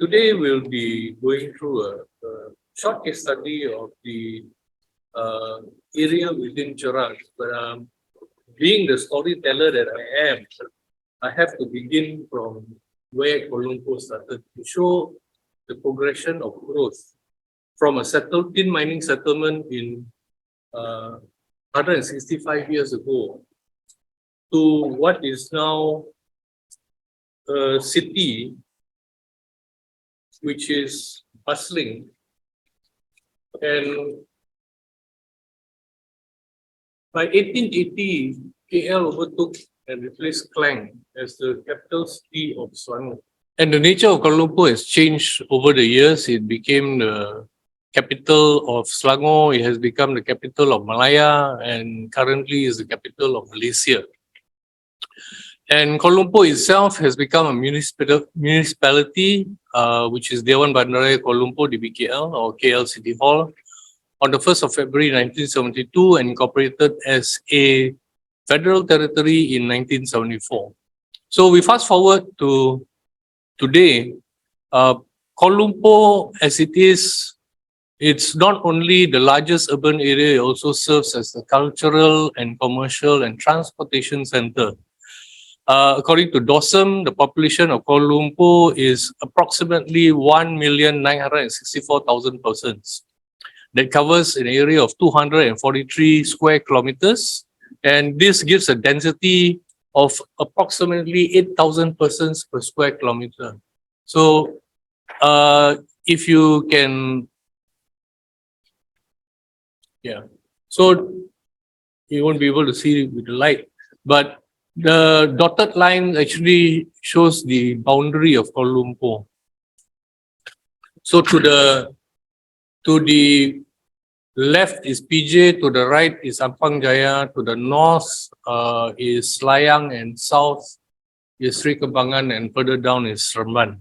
Today we'll be going through a short case study of the area within Cheras. But being the storyteller that I am, I have to begin from where Kuala Lumpur started to show the progression of growth from a tin mining settlement in 165 years ago to what is now a city which is bustling, and by 1880, KL overtook and replaced Klang as the capital city of Selangor. And the nature of Kuala Lumpur has changed over the years. It became the capital of Selangor, it has become the capital of Malaya, and currently is the capital of Malaysia. And Kuala Lumpur itself has become a municipality, which is Dewan Bandaraya Kuala Lumpur, DBKL, or KL City Hall, on the 1st of February 1972 and incorporated as a federal territory in 1974. So we fast forward to today. Kuala Lumpur, as it is, it's not only the largest urban area, it also serves as the cultural and commercial and transportation center. According to DOSM, the population of Kuala Lumpur is approximately 1,964,000 persons. That covers an area of 243 square kilometers, and this gives a density of approximately 8,000 persons per square kilometer. So, if you can, so you won't be able to see with the light, but the dotted line actually shows the boundary of Kuala Lumpur. So to the left is PJ, to the right is Ampang Jaya, to the north is Selayang, and south is Sri Kembangan, and further down is Seremban.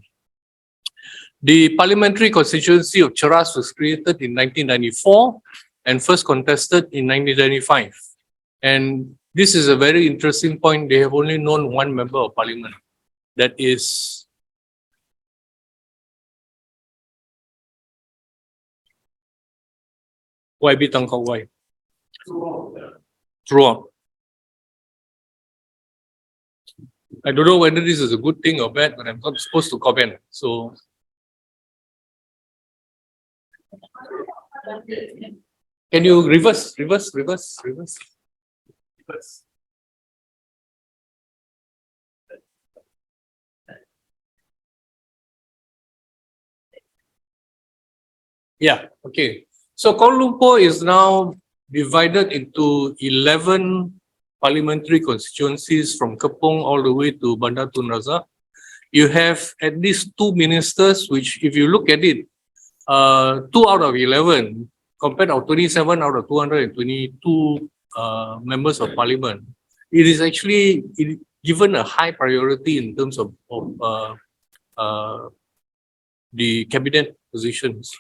The parliamentary constituency of Cheras was created in 1994 and first contested in 1995. And this is a very interesting point. They have only known one member of parliament. That is YB Tangkau Y. Throughout. I don't know whether this is a good thing or bad, but I'm not supposed to comment. So can you reverse? Yeah, okay. So Kuala Lumpur is now divided into 11 parliamentary constituencies from Kepong all the way to Bandar Tun Razak. You have at least 2 ministers, which if you look at it, 2 out of 11, compared to 27 out of 222 members of parliament, it is actually given a high priority in terms of the cabinet positions.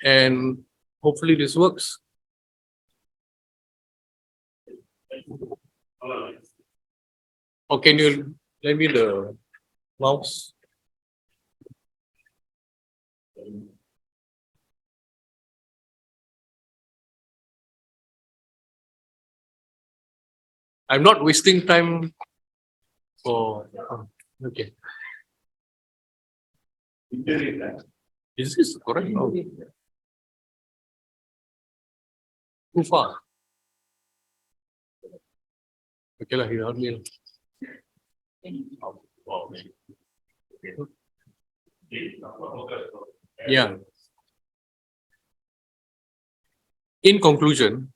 And hopefully this works. Or can you lend me the mouse? I'm not wasting time for, okay. Is this correct? No. Too far. Okay lah, you help me. Yeah. In conclusion,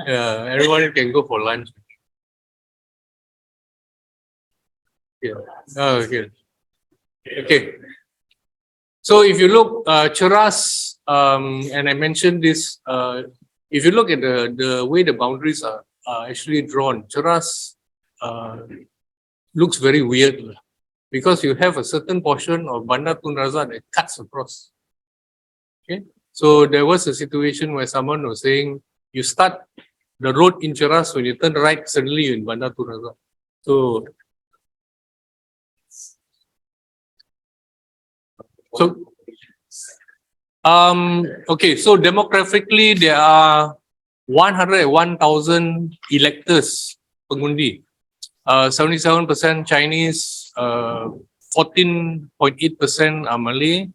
yeah, everyone can go for lunch. Yeah. Oh, okay. Okay. So if you look, Cheras, and I mentioned this, if you look at the way the boundaries are actually drawn, Cheras looks very weird because you have a certain portion of Bandar Tun Razak that cuts across. Okay. So there was a situation where someone was saying, you start the road in Cheras, when you turn right, suddenly you're in Bandar Tun Razak. So So, okay, so demographically, there are 101,000 electors, pengundi. 77% Chinese, 14.8% are Malay,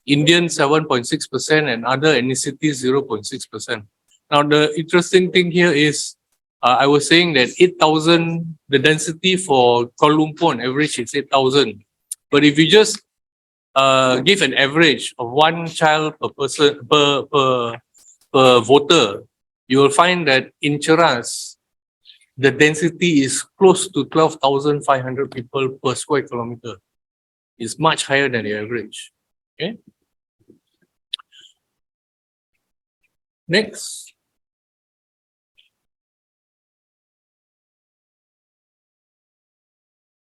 Indian 7.6%, and other ethnicities 0.6%. Now, the interesting thing here is, I was saying that 8,000, the density for Kuala Lumpur on average is 8,000. But if you just give an average of one child per person per voter, you will find that in Cheras, the density is close to 12,500 people per square kilometer. It's much higher than the average. Okay. Next.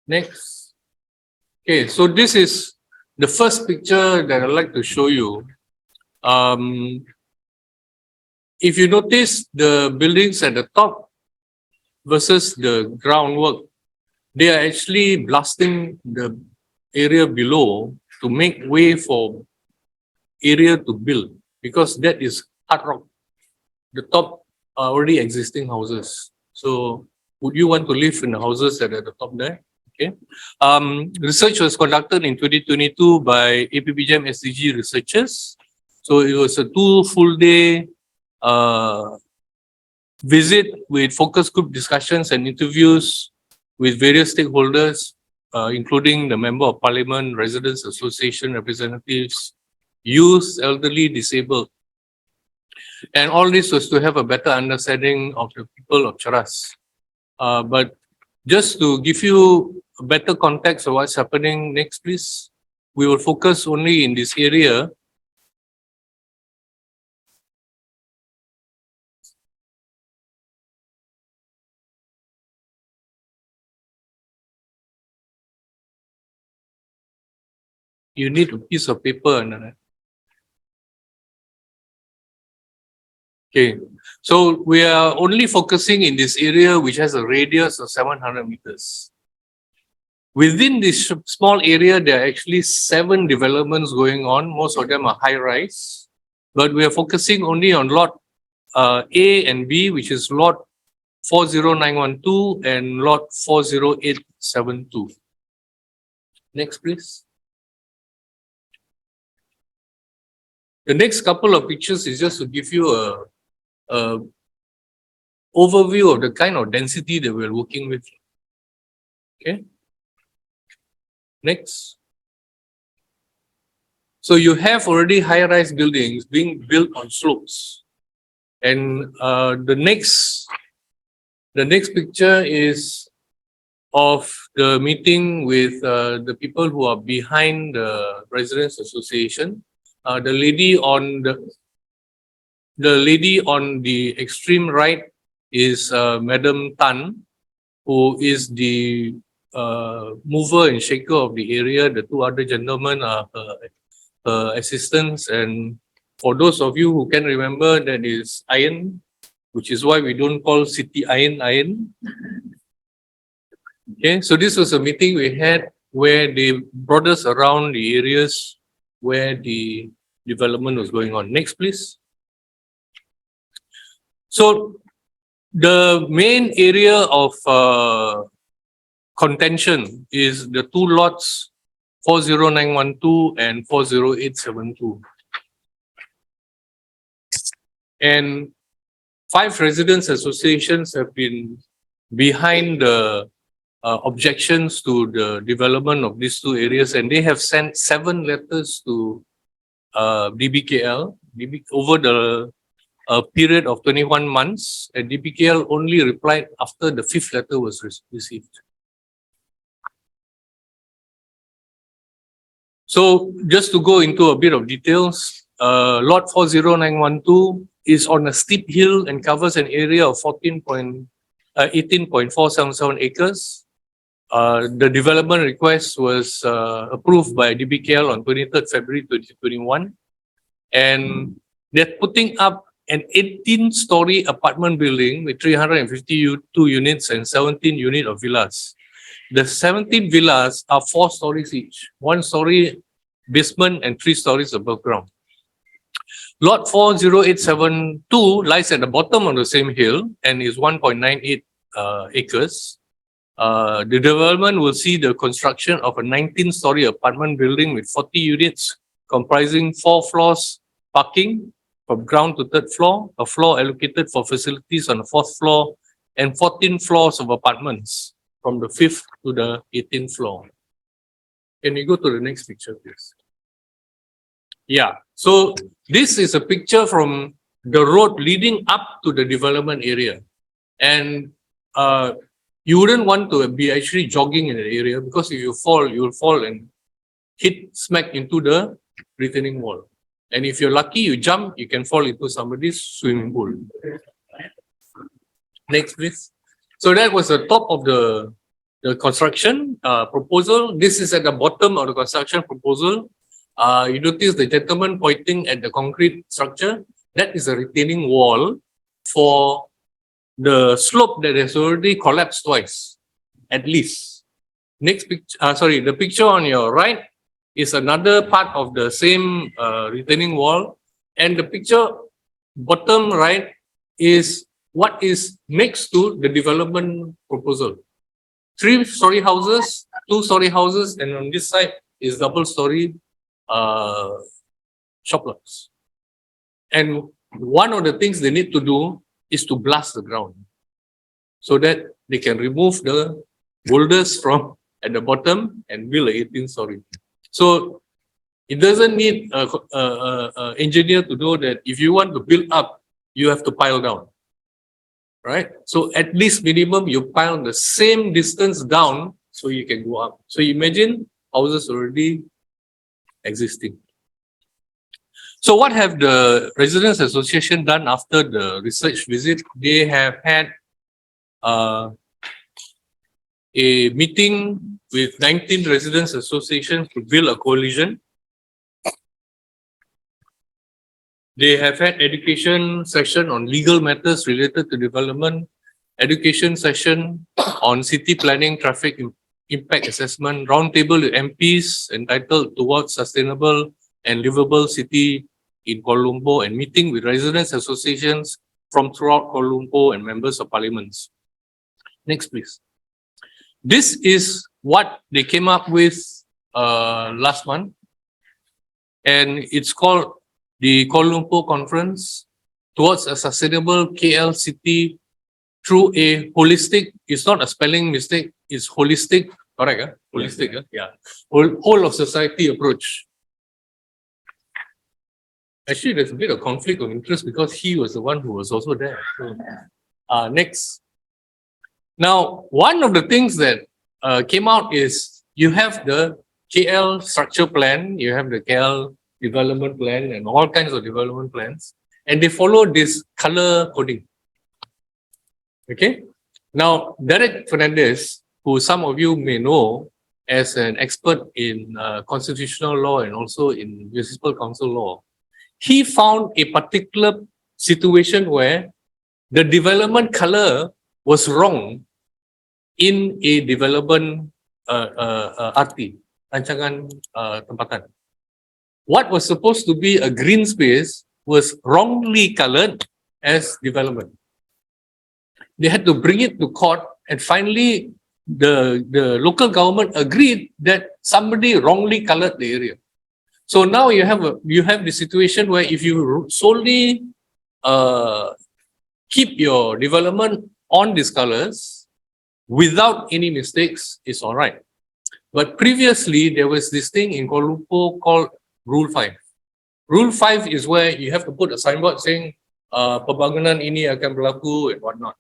Next. Okay, so this is the first picture that I'd like to show you. If you notice the buildings at the top versus the groundwork, they are actually blasting the area below to make way for area to build, because that is hard rock. The top are already existing houses. So would you want to live in the houses that are at the top there? Okay. Research was conducted in 2022 by APPGM SDG researchers. So it was a 2 full day visit with focus group discussions and interviews with various stakeholders, including the Member of Parliament, Residents Association representatives, youth, elderly, disabled. And all this was to have a better understanding of the people of Cheras. But just to give you a better context of what's happening next, please, we will focus only in this area. You need a piece of paper. Okay, so we are only focusing in this area which has a radius of 700 meters. Within this small area, there are actually 7 developments going on. Most of them are high rise, but we are focusing only on lot A and B, which is lot 40912 and lot 40872. Next, please. The next couple of pictures is just to give you a overview of the kind of density that we're working with. Okay. Next. So you have already high-rise buildings being built on slopes. And the next picture is of the meeting with the people who are behind the Residents Association. The lady on the extreme right is Madam Tan, who is the mover and shaker of the area. The 2 other gentlemen are her assistants. And for those of you who can remember, that is iron, which is why we don't call city iron. Okay, so this was a meeting we had where they brought us around the areas where the development was going on. Next, please. So the main area of contention is the 2 lots 40912 and 40872. And 5 residents associations have been behind the objections to the development of these 2 areas, and they have sent 7 letters to DBKL over the period of 21 months, and DBKL only replied after the 5th letter was received. So just to go into a bit of details, lot 40912 is on a steep hill and covers an area of 18.477 acres. The development request was approved by DBKL on 23rd February 2021, and they're putting up an 18-story apartment building with 352 units and 17 units of villas. The 17 villas are 4 stories each. 1 story basement and 3 stories above ground. Lot 40872 lies at the bottom of the same hill and is 1.98 acres. The development will see the construction of a 19-story apartment building with 40 units comprising 4 floors parking from ground to 3rd floor, a floor allocated for facilities on the 4th floor, and 14 floors of apartments from the 5th to the 18th floor. Can you go to the next picture, please? Yeah, so this is a picture from the road leading up to the development area. And you wouldn't want to be actually jogging in the area because if you fall, you will fall and hit smack into the retaining wall. And if you're lucky, you jump, you can fall into somebody's swimming pool. Next, please. So that was the top of the construction proposal. This is at the bottom of the construction proposal. You notice the gentleman pointing at the concrete structure. That is a retaining wall for the slope that has already collapsed twice, at least. Next picture, the picture on your right is another part of the same retaining wall. And the picture bottom right is what is next to the development proposal. 3-story houses, 2-story houses, and on this side is double-story shop lots. And one of the things they need to do is to blast the ground so that they can remove the boulders from at the bottom and build a 18-story. So it doesn't need an engineer to know that if you want to build up, you have to pile down, right? So at least minimum you pile the same distance down so you can go up. So imagine houses already existing. So what have the Residents Association done after the research visit? They have had a meeting with 19 residents associations to build a coalition. They have had education session on legal matters related to development, education session on city planning, traffic impact assessment, roundtable with MPs entitled Towards Sustainable and Livable City in Kuala Lumpur, and meeting with residents associations from throughout Kuala Lumpur and members of parliaments. Next, please. This is what they came up with last month, and it's called the Kuala Lumpur Conference Towards a Sustainable KL City through a holistic, it's not a spelling mistake, it's holistic, correct? Holistic, yeah. Whole of society approach. Actually, there's a bit of conflict of interest because he was the one who was also there. So, next. Now, one of the things that came out is you have the KL structure plan, you have the KL development plan and all kinds of development plans, and they follow this color coding. Okay. Now, Derek Fernandez, who some of you may know as an expert in constitutional law and also in municipal council law, he found a particular situation where the development color was wrong in a development RT, rancangan tempatan. What was supposed to be a green space was wrongly colored as development. They had to bring it to court, and finally the local government agreed that somebody wrongly colored the area. So now you have the situation where if you solely keep your development on these colors without any mistakes, it's all right. But previously there was this thing in Kuala Lumpur called Rule 5. Rule 5 is where you have to put a signboard saying pembangunan ini akan berlaku and whatnot.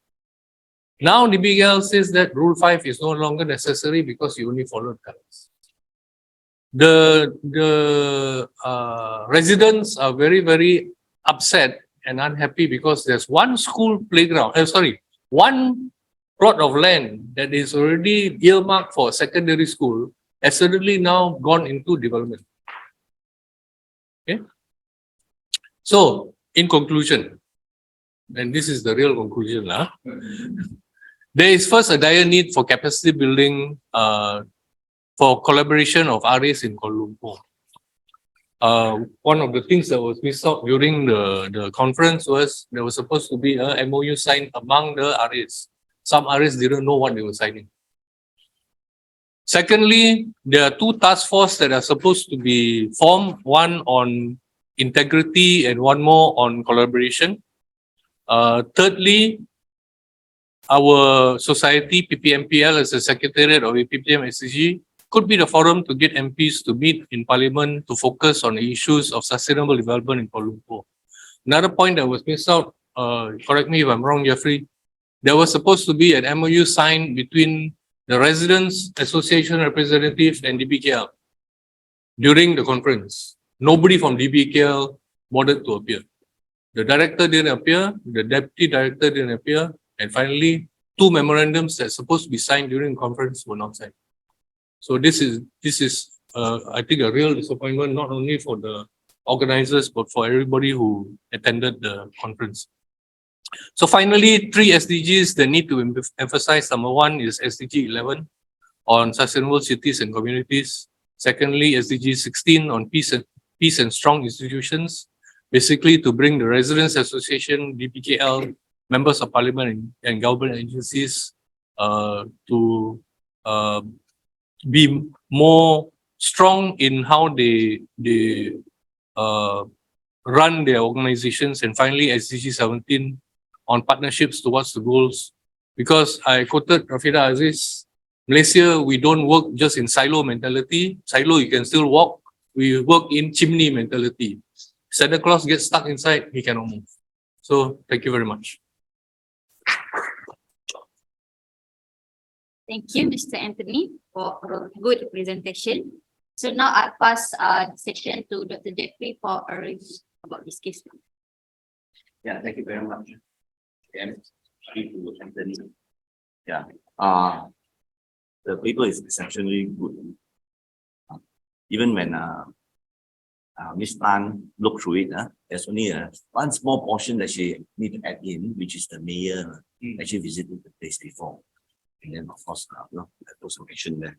Now DBGL says that Rule 5 is no longer necessary because you only followed colors. The residents are very, very upset and unhappy because there's one school playground, one plot of land that is already earmarked for secondary school has suddenly now gone into development. Okay. So, in conclusion, and this is the real conclusion, there is first a dire need for capacity building for collaboration of RAs in Kuala Lumpur. One of the things that was missed out during the conference was there was supposed to be a MOU signed among the RAs. Some RAs didn't know what they were signing. Secondly, there are two task forces that are supposed to be formed, one on integrity and one more on collaboration. Thirdly, our society, PPMPL, as a secretariat of APPM SCG, could be the forum to get MPs to meet in Parliament to focus on the issues of sustainable development in Kuala Lumpur. Another point that was missed out, correct me if I'm wrong, Jeffrey, there was supposed to be an MOU signed between the Residents Association representative and DBKL during the conference. Nobody from DBKL bothered to appear. The director didn't appear, the deputy director didn't appear, and finally, two memorandums that supposed to be signed during the conference were not signed. So this is I think a real disappointment, not only for the organizers, but for everybody who attended the conference. So finally, three SDGs that need to emphasize. Number one is SDG 11 on sustainable cities and communities. Secondly, SDG 16 on peace and strong institutions, basically to bring the Residents Association, DPKL, members of parliament and government agencies to be more strong in how they run their organizations. And finally, SDG 17 on partnerships towards the goals. Because I quoted Rafida Aziz, Malaysia, we don't work just in silo mentality. Silo, you can still walk. We work in chimney mentality. Santa Claus gets stuck inside, he cannot move. So thank you very much. Thank you, Mr. Anthony, for a good presentation. So now I pass the session to Dr. Jeffrey for a review about this case. Yeah, thank you very much. Again, to Anthony. Yeah. The paper is exceptionally good. Even when Ms. Tan looked through it, there's only one small portion that she need to add in, which is the mayor actually visited the place before. And then of course, that was mentioned there.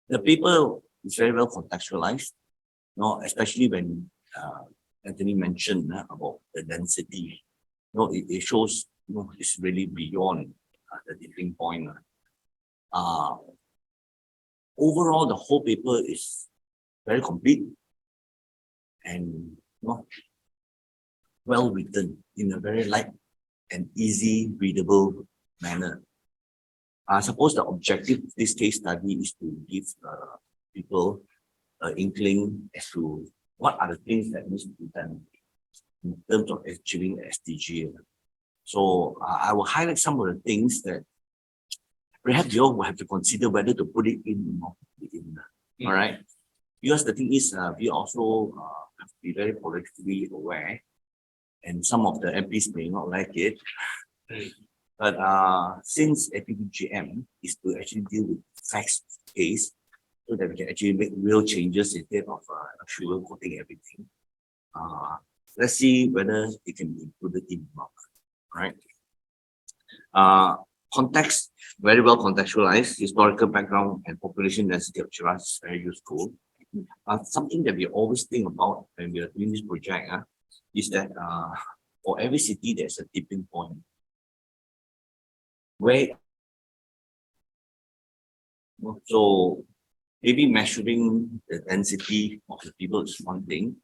The paper is very well contextualized, especially when Anthony mentioned about the density. It shows it's really beyond the tipping point. Overall, the whole paper is very complete and well written in a very light and easy readable manner. I suppose the objective of this case study is to give people an inkling as to what are the things that needs to be done in terms of achieving the SDG. So I will highlight some of the things that perhaps you all will have to consider whether to put it in or not. All right. Because the thing is, we also have to be very politically aware, and some of the MPs may not like it. But since APPGM is to actually deal with facts case, so that we can actually make real changes instead of sugarcoating everything. Let's see whether it can be included in or not. Right. Context, very well contextualized, historical background and population density of Cheras is very useful. Something that we always think about when we are doing this project is that for every city there's a tipping point where so maybe measuring the density of the people is one thing,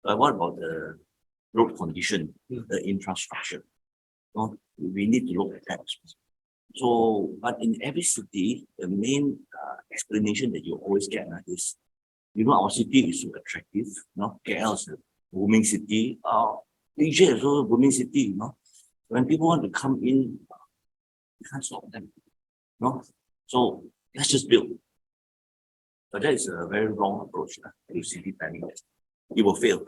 but what about the road condition, the infrastructure? We need to look at that. So, but in every city, the main explanation that you always get is, our city is so attractive. KL is a booming city. Asia is also a booming city. When people want to come in, you can't stop them. So let's just build. But that is a very wrong approach to city planning. It will fail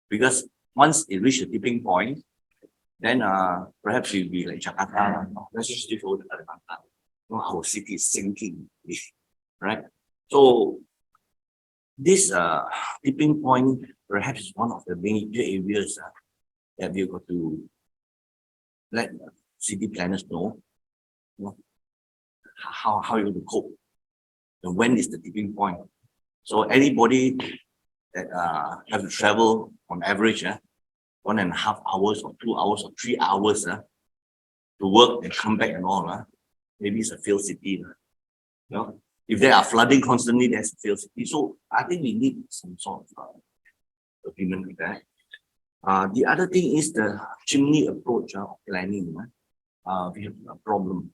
because once it reaches a tipping point, then perhaps you'll be like Jakarta. Let's just go to Kalimantan. Our city is sinking, right? So this tipping point perhaps is one of the major areas that we've got to let city planners know, how you're going to cope and when is the tipping point. So anybody that have to travel on average 1.5 hours or 2 hours or 3 hours to work and come back and all, maybe it's a failed city. You know, if there are flooding constantly, there's a failed city. So I think we need some sort of agreement with that. The other thing is the chimney approach of planning. We have a problem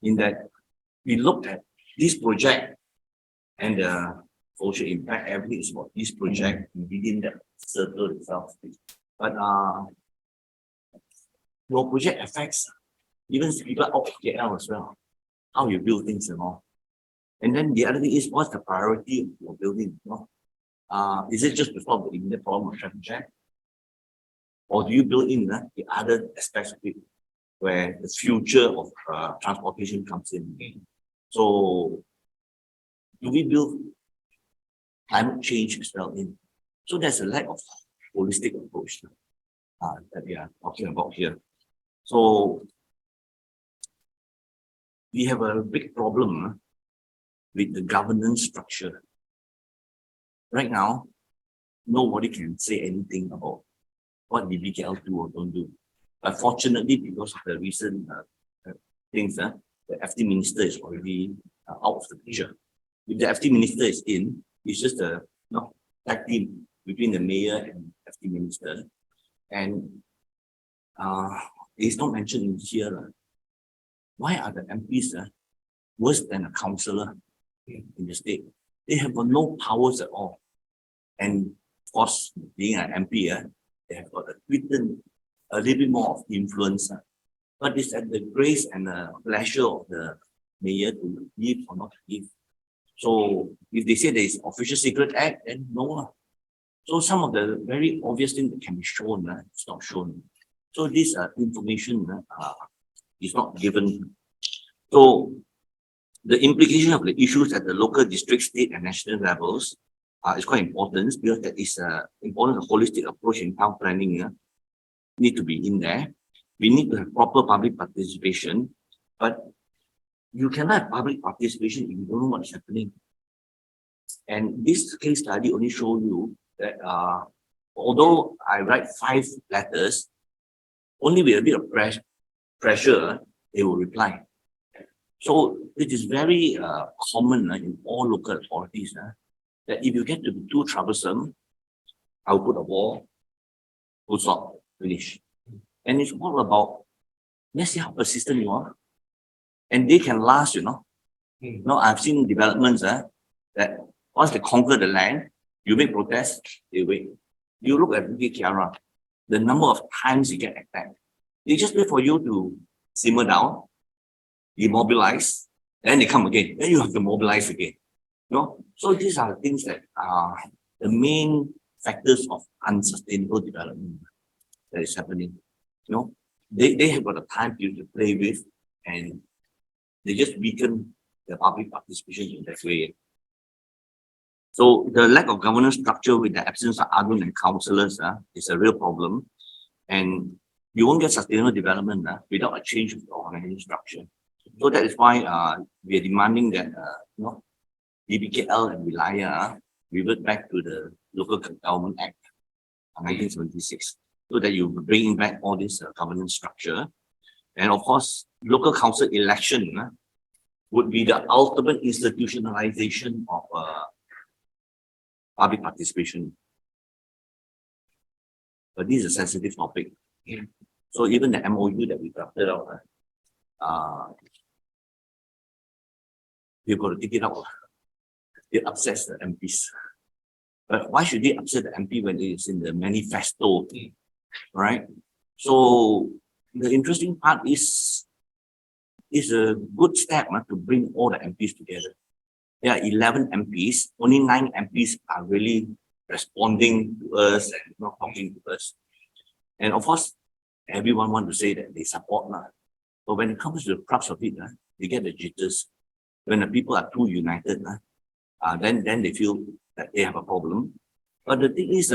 in that we looked at this project and the social impact, everything is about this project within that circle itself. But your project affects even people out of KL as well, how you build things and all. And then the other thing is, what's the priority of your building? Is it just to solve the immediate problem of traffic jam? Or do you build in the other aspects of it where the future of transportation comes in? So do we build climate change as well in? So there's a lack of holistic approach that we are talking about here. So we have a big problem with the governance structure. Right now, nobody can say anything about what the BKL do or don't do. But fortunately, because of the recent things, the FT minister is already out of the picture. If the FT minister is in, it's just a tag team between the mayor and FT minister. And it's not mentioned in here. Why are the MPs worse than a councillor in the state? They have got no powers at all. And of course, being an MP, they have got a little bit more of influence. But it's at the grace and the pleasure of the mayor to give or not to give. So if they say there is Official Secret Act, then no. So some of the very obvious things that can be shown, it's not shown. So this information is not given. So the implication of the issues at the local, district, state, and national levels is quite important, because that is important. A holistic approach in town planning need to be in there. We need to have proper public participation, but you cannot have public participation if you don't know what's happening. And this case study only shows you that although I write 5 letters, only with a bit of pressure, they will reply. So it is very common in all local authorities that if you get to be too troublesome, I'll put a wall, full stop, finish. And it's all about, let's see how persistent you are. And they can last, Now I've seen developments that once they conquer the land, you make protests, they wait. You look at Cheras, the number of times you get attacked. They just wait for you to simmer down, demobilize, then they come again. Then you have to mobilize again. So these are things that are the main factors of unsustainable development that is happening. They have got a time period to play with, and they just weaken the public participation in that way. So the lack of governance structure with the absence of admin and councillors is a real problem. And you won't get sustainable development without a change of the organization structure. So that is why we are demanding that DBKL and Wilayah revert back to the Local Government Act of 1976, so that you bring back all this governance structure. And of course, local council election would be the ultimate institutionalization of public participation. But this is a sensitive topic. So even the MOU that we drafted out, we've got to take it out. It upsets the MPs. But why should they upset the MP when it is in the manifesto? Right? So the interesting part is a good step to bring all the MPs together. There are 11 MPs, only 9 MPs are really responding to us and not talking to us. And of course, everyone wants to say that they support. But when it comes to the crux of it, they get the jitters. When the people are too united, then they feel that they have a problem. But the thing is,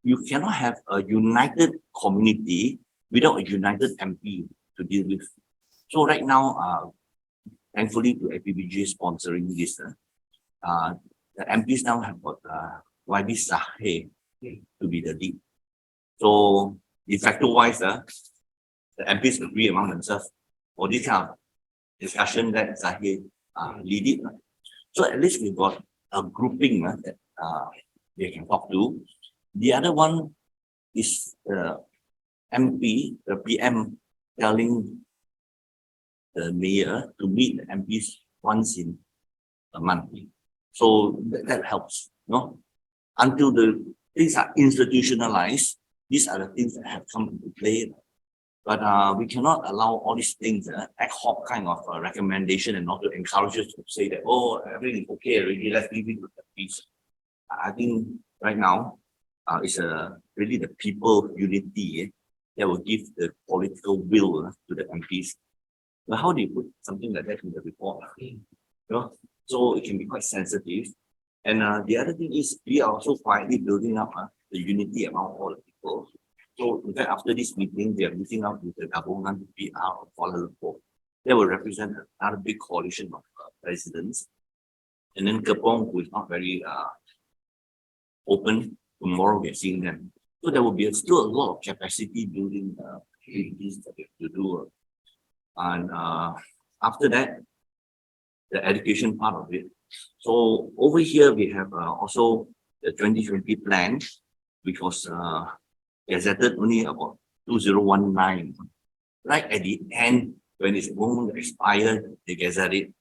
you cannot have a united community without a united MP to deal with. So right now, thankfully to APBG sponsoring this, the MPs now have got YB Sahe to be the lead. So de facto wise, the MPs agree among themselves for this kind of discussion that Zahir lead it. So at least we've got a grouping that they can talk to. The other one is the MP, the PM telling the mayor to meet the MPs once in a month. So that helps, no? Until the things are institutionalized, these are the things that have come into play. But we cannot allow all these things, ad hoc kind of recommendation, and not to encourage us to say that, oh, everything is okay already, let's leave it with the peace. I think right now, it's really the people unity that will give the political will to the MPs. But how do you put something like that in the report? You know? So it can be quite sensitive. And the other thing is, we are also quietly building up the unity among all the people. So in fact, after this meeting, we are meeting up with the government PR of Kuala Lumpur. They will represent another big coalition of presidents. And then Kepong, who is not very open, tomorrow we are seeing them. So there will be still a lot of capacity building activities that we have to do. And after that, the education part of it. So over here, we have also the 2020 plan, which was gazetted only about 2019. Right at the end, when it's going to expire, they gazette it.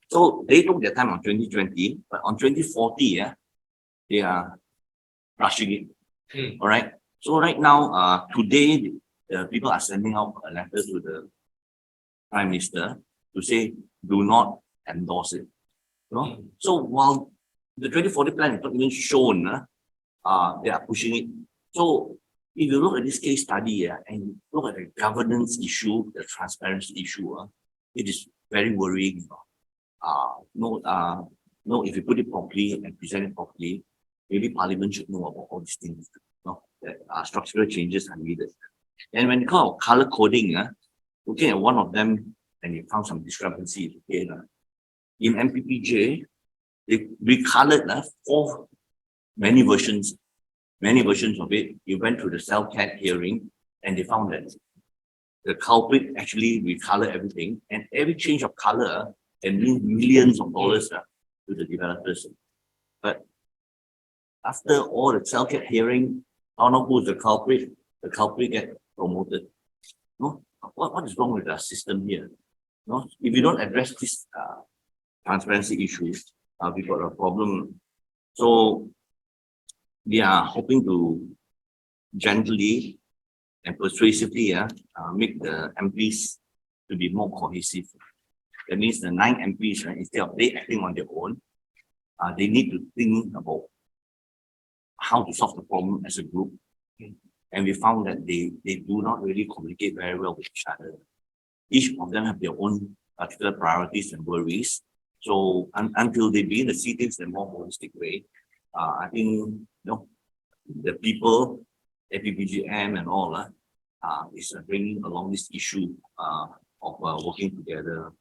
So they took their time on 2020, but on 2040, they are rushing it. All right. So right now, today, people are sending out a letter to the Prime Minister to say, do not endorse it. You know? So while the 2040 plan is not even shown, they are pushing it. So if you look at this case study and look at the governance issue, the transparency issue, it is very worrying. No, if you put it properly and present it properly, maybe Parliament should know about all these things. That structural changes are needed. And when it comes to color coding, looking at one of them, and you found some discrepancies. Okay, in MPPJ, they recolored four many versions of it. You went to the CellCat hearing, and they found that the culprit actually recolored everything, and every change of color can mean millions of dollars to the developers. But after all the CellCat hearing, found out who's the culprit get promoted. No, what is wrong with our system here? No, if you don't address this transparency issues, we've got a problem. So we are hoping to gently and persuasively make the MPs to be more cohesive. That means the 9 MPs, instead of they acting on their own, they need to think about how to solve the problem as a group. And we found that they do not really communicate very well with each other. Each of them have their own particular priorities and worries. So until they begin to see things in a more holistic way, I think the people, APPGM and all, is bringing along this issue of working together.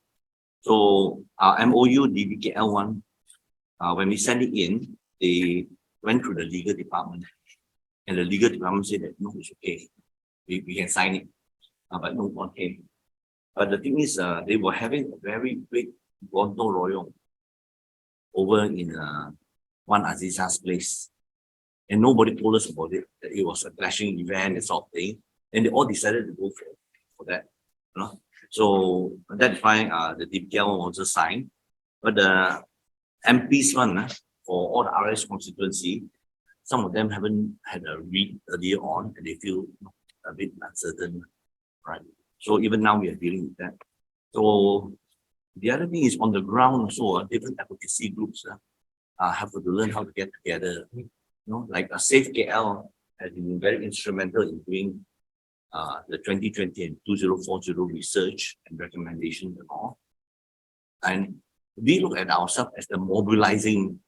So our MOU, DBKL one, when we sent it in, they went through the legal department, and the legal department said that no, it's okay, we can sign it, but no one came. But the thing is, they were having a very big Gonto Royong over in one Aziza's place, and nobody told us about it, that it was a clashing event and sort of thing, and they all decided to go for that. So that's why the DPL one was signed. But the MPs one, for all the RS constituency, some of them haven't had a read earlier on, and they feel a bit uncertain, right? So even now we are dealing with that. So the other thing is on the ground also, different advocacy groups have to learn how to get together. Like a Safe KL has been very instrumental in doing the 2020 and 2040 research and recommendations and all. And we look at ourselves as the mobilizing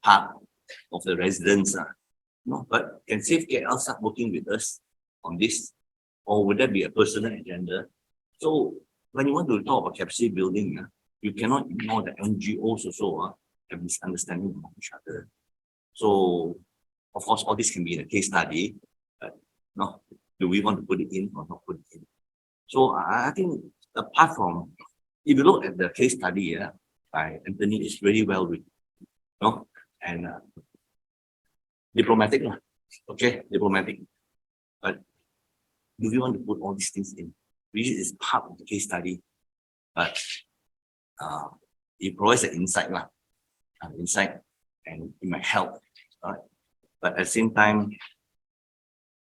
part of the residents. But can Safe KL start working with us on this? Or would that be a personal agenda? So when you want to talk about capacity building, you cannot ignore the NGOs also have misunderstanding among each other. So, of course, all this can be in a case study, but no, do we want to put it in or not put it in? So I think apart from, if you look at the case study by Anthony, it's very well written, no, and diplomatic, lah. Okay, diplomatic. But do we want to put all these things in? Which is part of the case study, but it provides an insight, insight, and it might help. But at the same time, it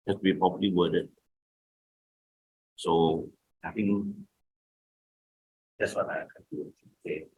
has to be properly worded. So I think that's what I can do. Okay.